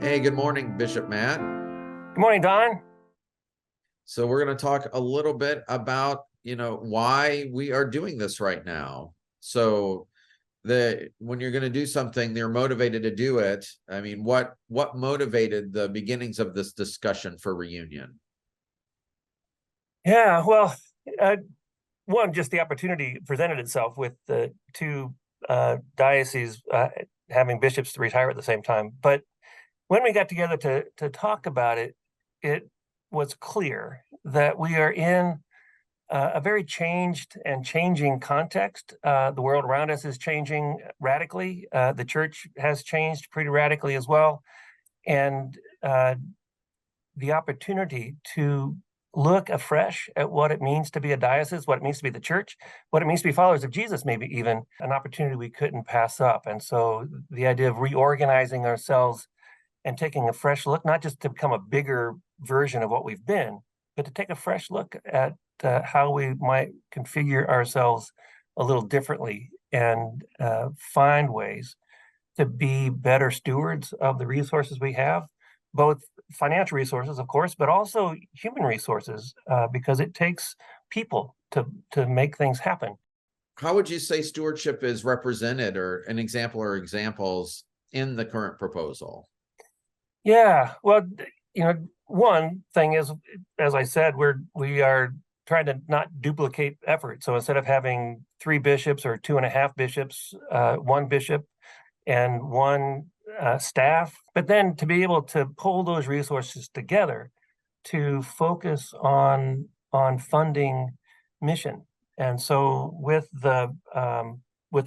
Hey, good morning, Bishop Matt. Good morning, Don. So we're going to talk a little bit about, why we are doing this right now. So when you're going to do something, they're motivated to do it. I mean, what motivated the beginnings of this discussion for reunion? Yeah, well, uh, one, just the opportunity presented itself with the two dioceses having bishops to retire at the same time. But when we got together to talk about it, it was clear that we are in a very changed and changing context. The world around us is changing radically. The church has changed pretty radically as well. And the opportunity to look afresh at what it means to be a diocese, what it means to be the church, what it means to be followers of Jesus, maybe even an opportunity we couldn't pass up. And so the idea of reorganizing ourselves and taking a fresh look, not just to become a bigger version of what we've been, but to take a fresh look at how we might configure ourselves a little differently and find ways to be better stewards of the resources we have, both financial resources, of course, but also human resources, because it takes people to make things happen. How would you say stewardship is represented, or an example or examples in the current proposal? Yeah, well, one thing is, as I said, we are trying to not duplicate effort. So instead of having three bishops or two and a half bishops, one bishop and one staff, but then to be able to pull those resources together to focus on funding mission. And so with the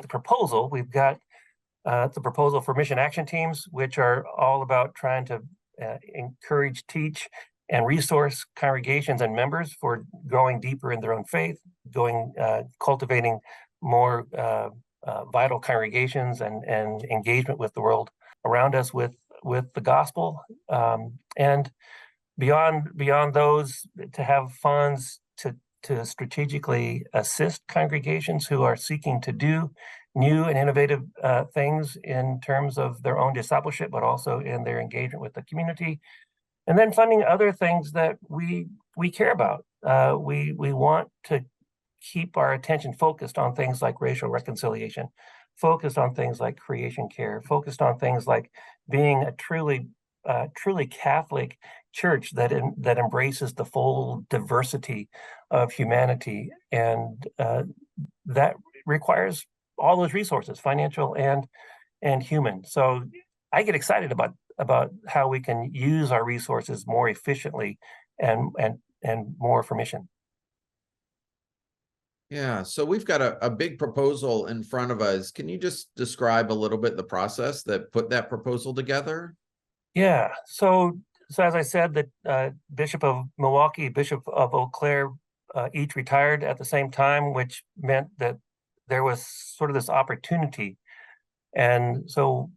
proposal, we've got the proposal for mission action teams, which are all about trying to encourage, teach, and resource congregations and members for going deeper in their own faith, cultivating more vital congregations and engagement with the world around us with the gospel, and beyond those, to have funds to strategically assist congregations who are seeking to do new and innovative things in terms of their own discipleship, but also in their engagement with the community, and then funding other things that we care about. We want to keep our attention focused on things like racial reconciliation, focused on things like creation care, focused on things like being a truly Catholic church that embraces the full diversity of humanity, and that requires all those resources, financial and human. So I get excited about how we can use our resources more efficiently and more for mission. Yeah, so we've got a big proposal in front of us. Can you just describe a little bit the process that put that proposal together? Yeah. So as I said, that Bishop of Milwaukee, Bishop of Eau Claire, each retired at the same time, which meant that there was sort of this opportunity. And so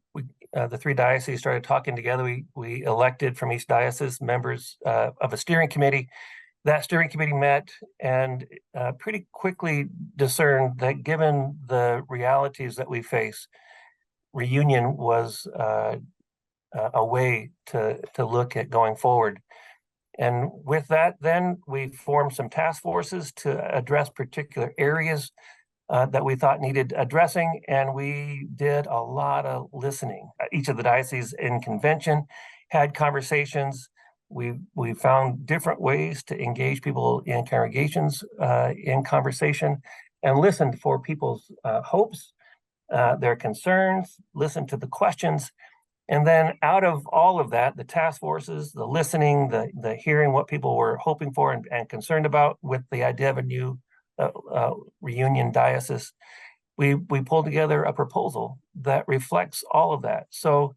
the three dioceses started talking together. We elected from each diocese members of a steering committee. That steering committee met and pretty quickly discerned that given the realities that we face, reunion was a way to look at going forward. And with that, then we formed some task forces to address particular areas that we thought needed addressing, and we did a lot of listening. Each of the dioceses in convention had conversations. We found different ways to engage people in congregations in conversation, and listened for people's hopes, their concerns, listened to the questions, and then out of all of that, the task forces, the listening, the hearing what people were hoping for and concerned about with the idea of a new reunion diocese, we pulled together a proposal that reflects all of that. So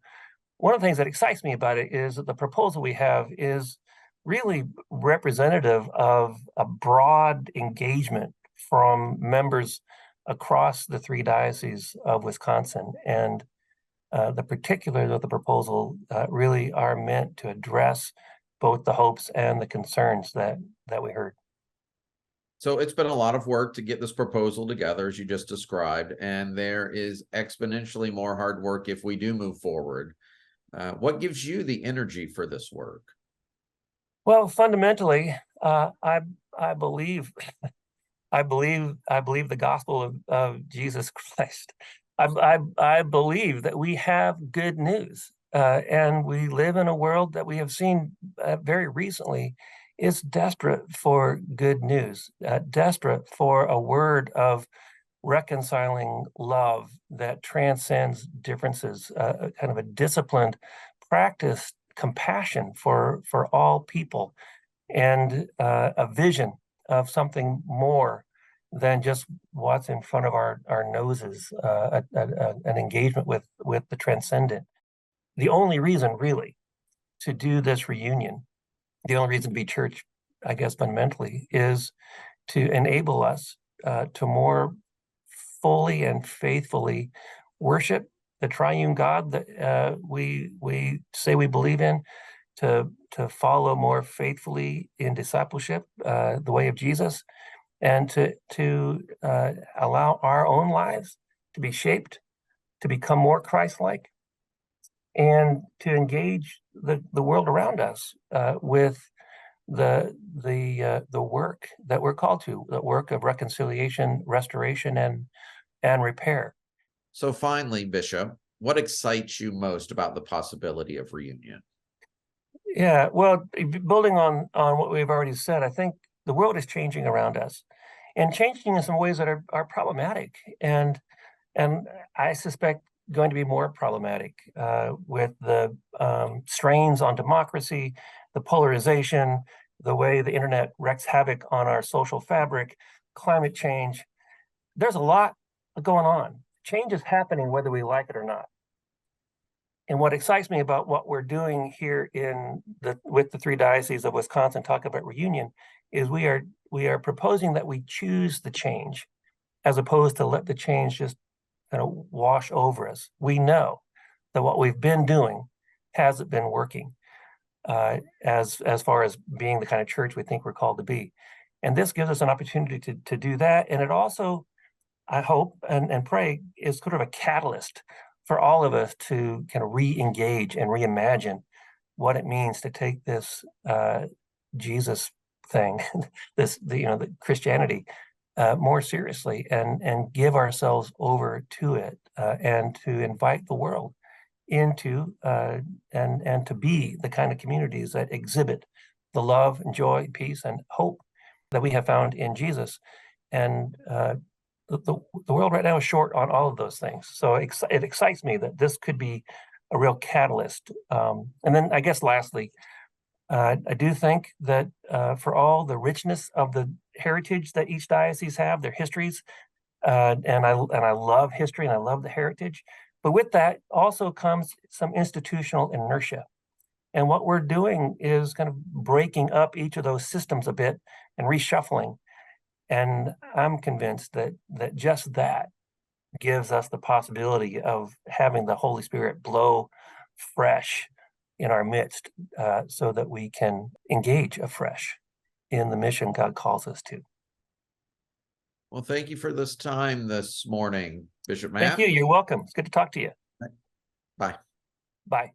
one of the things that excites me about it is that the proposal we have is really representative of a broad engagement from members across the three dioceses of Wisconsin. And the particulars of the proposal really are meant to address both the hopes and the concerns that we heard. So it's been a lot of work to get this proposal together, as you just described, and there is exponentially more hard work if we do move forward. What gives you the energy for this work? Well, fundamentally, I believe I believe the gospel of Jesus Christ. I believe that we have good news, and we live in a world that we have seen very recently is desperate for good news, desperate for a word of reconciling love that transcends differences, kind of a disciplined, practiced compassion for all people, and a vision of something more than just what's in front of our noses, an engagement with the transcendent. The only reason really to do this reunion, the only reason to be church, I guess fundamentally, is to enable us to more fully and faithfully worship the triune God that we say we believe in, to follow more faithfully in discipleship, the way of Jesus, and to allow our own lives to be shaped, to become more Christ-like, and to engage the world around us with the work that we're called to, the work of reconciliation, restoration, and repair. So finally, Bishop, what excites you most about the possibility of reunion? Yeah, well, building on what we've already said, I think the world is changing around us, and changing in some ways that are problematic, and I suspect going to be more problematic with the strains on democracy, the polarization, the way the internet wreaks havoc on our social fabric, climate change. There's a lot going on. Change is happening whether we like it or not. And what excites me about what we're doing here with the three dioceses of Wisconsin, talk about reunion, is we are proposing that we choose the change as opposed to let the change just kind of wash over us. We know that what we've been doing hasn't been working as far as being the kind of church we think we're called to be. And this gives us an opportunity to do that. And it also, I hope and pray, is sort of a catalyst for all of us to kind of re-engage and reimagine what it means to take this Jesus thing, the Christianity, more seriously, and give ourselves over to it, and to invite the world into and to be the kind of communities that exhibit the love and joy, peace, and hope that we have found in Jesus. And the world right now is short on all of those things. So it excites me that this could be a real catalyst. And then I guess lastly, I do think that for all the richness of the heritage that each diocese have, their histories, and I love history and I love the heritage, but with that also comes some institutional inertia. And what we're doing is kind of breaking up each of those systems a bit and reshuffling. And I'm convinced that just that gives us the possibility of having the Holy Spirit blow fresh in our midst, so that we can engage afresh in the mission God calls us to. Well, thank you for this time this morning, Bishop Thank Matt. you. You're welcome. It's good to talk to you. Bye. Bye.